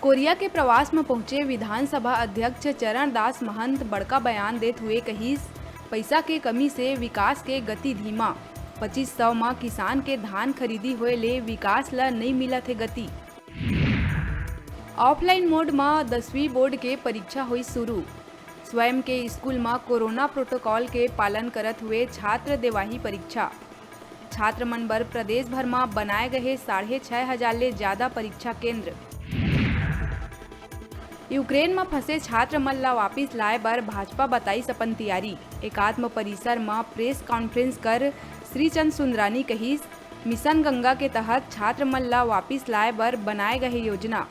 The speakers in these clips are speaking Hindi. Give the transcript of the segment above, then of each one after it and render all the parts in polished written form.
कोरिया के प्रवास में पहुंचे विधानसभा अध्यक्ष चरण दास महंत बड़का बयान देते हुए कहिस, पैसा के कमी से विकास के गति धीमा। 2500 में किसान के धान खरीदी होए ले विकास ला नहीं मिलत है गति। ऑफलाइन मोड में 10वीं बोर्ड के परीक्षा हुई शुरू। स्वयं के स्कूल में कोरोना प्रोटोकॉल के पालन करत हुए छात्र देवाही परीक्षा। छात्र मन बर प्रदेश भर में बनाए गए 6500 ले ज्यादा परीक्षा केंद्र। यूक्रेन में फंसे छात्र मन ला वापिस लाए बर भाजपा बताई अपन तैयारी। एकात्म परिसर में प्रेस कॉन्फ्रेंस कर श्री चंद सुंदरानी कहिस, मिशन गंगा के तहत छात्र मन ला वापिस लाए बर बनाए गए योजना।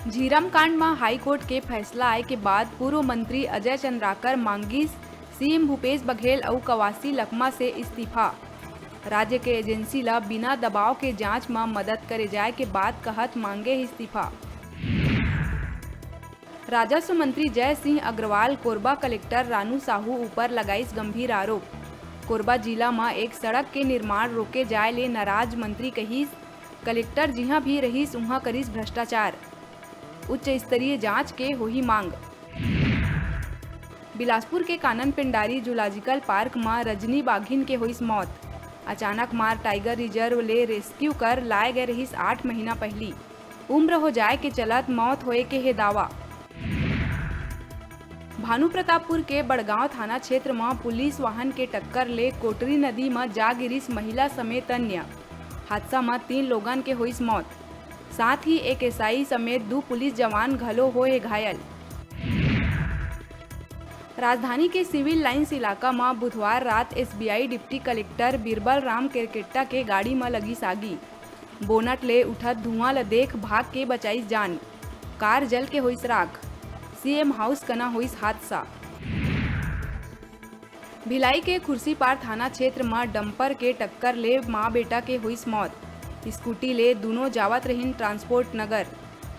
झीरम कांड में हाईकोर्ट के फैसला आए के बाद पूर्व मंत्री अजय चंद्राकर मांगिस सीएम भूपेश बघेल और कवासी लखमा से इस्तीफा। राज्य के एजेंसी ला बिना दबाव के जांच में मदद करे जाए के बाद कहत मांगे इस्तीफा। राजस्व मंत्री जय सिंह अग्रवाल कोरबा कलेक्टर रानू साहू ऊपर लगाइस गंभीर आरोप। कोरबा जिला में एक सड़क के निर्माण रोके जाए ले नाराज मंत्री कहिस, कलेक्टर जिहाँ भी रहीस उहाँ करिस भ्रष्टाचार। उच्च स्तरीय जांच के होही मांग। बिलासपुर के कानन पिंडारी जूलॉजिकल पार्क में रजनी बाघिन के हुई मौत। अचानक मार टाइगर रिजर्व ले रेस्क्यू कर लाए गए रहीस 8 महीना पहली। उम्र हो जाए के चलत मौत होए के है दावा। भानु प्रतापपुर के बड़गांव थाना क्षेत्र में पुलिस वाहन के टक्कर ले कोटरी नदी में जा गिरिस महिला समेत अन्य। हादसा में 3 लोगन के हुई मौत। साथ ही एक एसआई समेत 2 पुलिस जवान घलो होए घायल। राजधानी के सिविल लाइन्स इलाका में बुधवार रात SBI deputy collector Birbal Ram Kerketta के गाड़ी में लगी सागी। बोनट ले उठत धुआं ल देख भाग के बचाई जान। कार जल के हुई राख। सीएम हाउस कना हुई हादसा। भिलाई के खुर्सीपार थाना क्षेत्र में डंपर के टक्कर ले मां बेटा के हुई मौत। स्कूटी ले दोनों जावत रहीन ट्रांसपोर्ट नगर।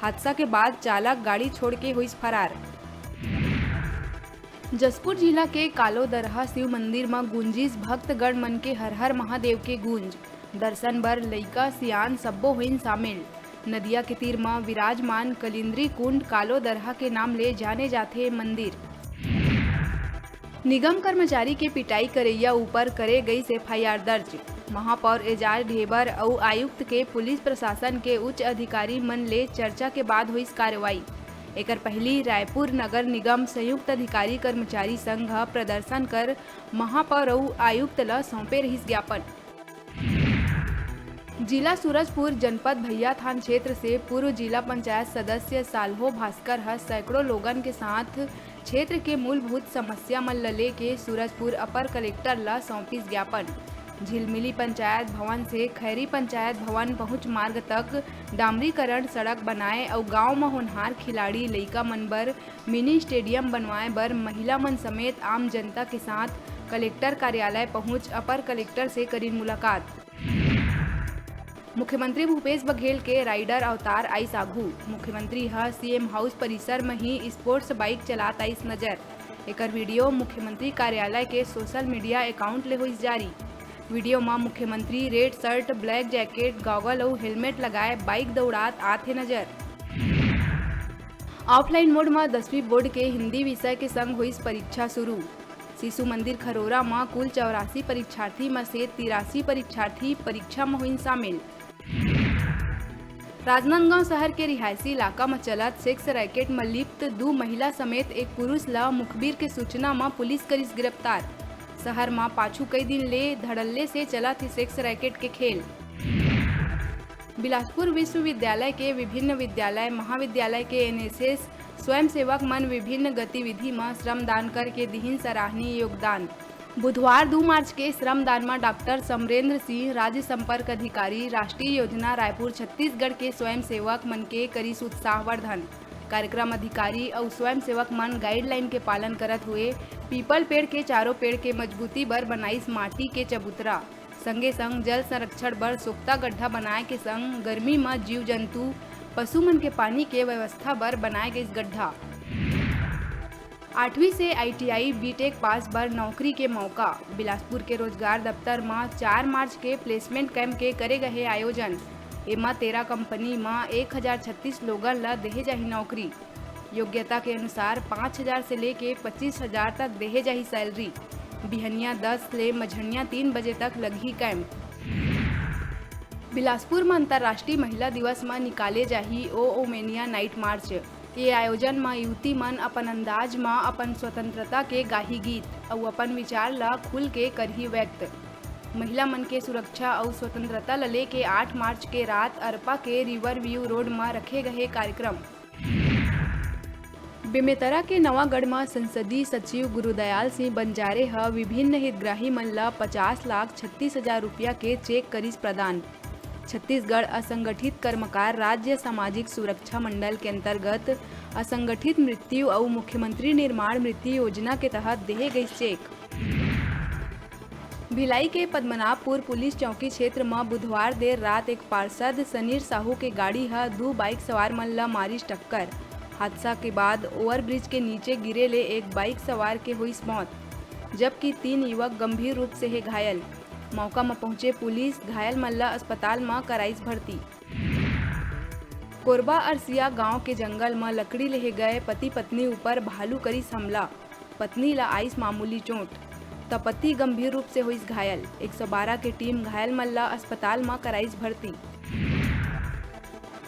हादसा के बाद चालक गाड़ी छोड़ के हुई फरार। जसपुर जिला के कालोदरहा शिव मंदिर में गुंजिस भक्तगण मन के हर हर महादेव के गूंज। दर्शन बर लइका सियान सब्बो हुईन शामिल। नदिया के तीर में विराजमान कलिंद्री कुंड कालोदरहा के नाम ले जाने जाते मंदिर। निगम कर्मचारी के पिटाई करैया ऊपर करे गई एफआईआर दर्ज। महापौर एजाज ढेबर और आयुक्त के पुलिस प्रशासन के उच्च अधिकारी मन ले चर्चा के बाद हुई कार्रवाई। एकर पहली रायपुर नगर निगम संयुक्त अधिकारी कर्मचारी संघ प्रदर्शन कर महापौर और आयुक्त ला सौंपे रही ज्ञापन। जिला सूरजपुर जनपद भैया थान क्षेत्र से पूर्व जिला पंचायत सदस्य साल्हो भास्कर सैकड़ों लोगन के साथ क्षेत्र के मूलभूत समस्या मन ले के सूरजपुर अपर कलेक्टर ला सौंपिस ज्ञापन। झिलमिली पंचायत भवन से खैरी पंचायत भवन पहुंच मार्ग तक डामरीकरण सड़क बनाए और गांव में होनहार खिलाड़ी लइका मन बर मिनी स्टेडियम बनवाए बर महिला मन समेत आम जनता के साथ कलेक्टर कार्यालय पहुंच अपर कलेक्टर से करी मुलाकात। मुख्यमंत्री भूपेश बघेल के राइडर अवतार आइस आघू। मुख्यमंत्री सीएम हाउस परिसर में ही स्पोर्ट्स बाइक चलात आइस नजर। एकर वीडियो मुख्यमंत्री कार्यालय के सोशल मीडिया अकाउंट ले हुई जारी। वीडियो में मुख्यमंत्री red shirt, black jacket, goggle और हेलमेट लगाए बाइक दौड़ात आते नजर। ऑफलाइन मोड में 10वीं बोर्ड के हिंदी विषय के संग हुई परीक्षा शुरू। शिशु मंदिर खरोरा में कुल 84 परीक्षार्थी में से 83 परीक्षार्थी परीक्षा में हुई शामिल। राजनांदगांव शहर के रिहायशी इलाका में चलत सेक्स रैकेट में लिप्त 2 महिला समेत एक पुरुष ला मुखबिर के सूचना में पुलिस करिस गिरफ्तार। शहर में पाछू कई दिन ले धड़ल्ले से चला थी सेक्स रैकेट के खेल। बिलासपुर विश्वविद्यालय के विभिन्न विद्यालय महाविद्यालय के एनएसएस स्वयंसेवक मन विभिन्न गतिविधि में श्रमदान करके दिहिन सराहनीय योगदान। बुधवार 2 मार्च के श्रमदान में डॉक्टर समरेंद्र सिंह राज्य संपर्क अधिकारी राष्ट्रीय योजना रायपुर छत्तीसगढ़ के स्वयंसेवक मन के करिस उत्साहवर्धन। कार्यक्रम अधिकारी और स्वयंसेवक मन गाइडलाइन के पालन करत हुए पीपल पेड़ के चारों पेड़ के मजबूती बर बनाइस माटी के चबूतरा। संगे संग जल संरक्षण बर सोख्ता गड्ढा बनाए के संग गर्मी में जीव जंतु पशु मन के पानी के व्यवस्था बर बनाए गए गड्ढा। 8वीं से ITI बीटेक पास बर नौकरी के मौका। बिलासपुर के रोजगार दफ्तर में 4 मार्च के प्लेसमेंट कैंप के करे गए आयोजन। एमा 13 कंपनी में 1036 लोगन ला देहे जाही नौकरी। योग्यता के अनुसार 5000 से लेके 25,000 तक देहे जाही सैलरी। बिहनिया 10 ले मझनिया 3 बजे तक लगही कैंप। बिलासपुर में अंतर्राष्ट्रीय महिला दिवस में निकाले जाही ओमेनिया नाइट मार्च। ये आयोजन में युवती मन अपन अंदाज में अपन स्वतंत्रता के गाही गीत और अपन विचार ला खुल के करही व्यक्त। महिला मन के सुरक्षा और स्वतंत्रता ला लेके 8 मार्च के रात अरपा के रिवर व्यू रोड में रखे गए कार्यक्रम। बेमेतरा के नवागढ़ में संसदीय सचिव गुरुदयाल सिंह बंजारे ह विभिन्न हितग्राही मन ला 50,36,000 रुपया के चेक करिस प्रदान। छत्तीसगढ़ असंगठित कर्मकार राज्य सामाजिक सुरक्षा मंडल के अंतर्गत असंगठित मृत्यु और मुख्यमंत्री निर्माण मृत्यु योजना के तहत देहे गई चेक। भिलाई के पद्मनाभपुर पुलिस चौकी क्षेत्र में बुधवार देर रात एक पार्षद सनीर साहू के गाड़ी ह 2 बाइक सवार मन ला मारिस टक्कर। हादसा के बाद ओवरब्रिज के नीचे गिरे ले एक बाइक सवार के हुई मौत, जबकि 3 युवक गंभीर रूप से है घायल। मौका में पहुंचे पुलिस घायल मन ला अस्पताल में कराइस भर्ती। कोरबा अरसिया गांव के जंगल में लकड़ी ले गए पति पत्नी ऊपर भालू करिस हमला। पत्नी ला आइस मामूली चोट, त पति गंभीर रूप से हुई घायल। 112 के टीम घायल मन ला अस्पताल में कराइस भर्ती।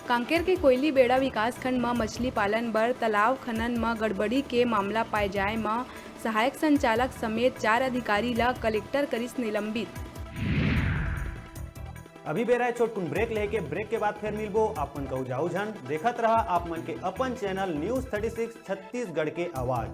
कांकेर के कोयली बेड़ा विकास खंड में मछली पालन बर तालाब खनन में गड़बड़ी के मामला पाए जाए में सहायक संचालक समेत 4 अधिकारी ला कलेक्टर करिस निलंबित। अभी बेरा है छोटकुन ब्रेक लेके ब्रेक के बाद फिर मिलबो। आपन कहू जाऊ झन देखत रहा आप मन के अपन चैनल न्यूज 36 छत्तीसगढ़ के आवाज।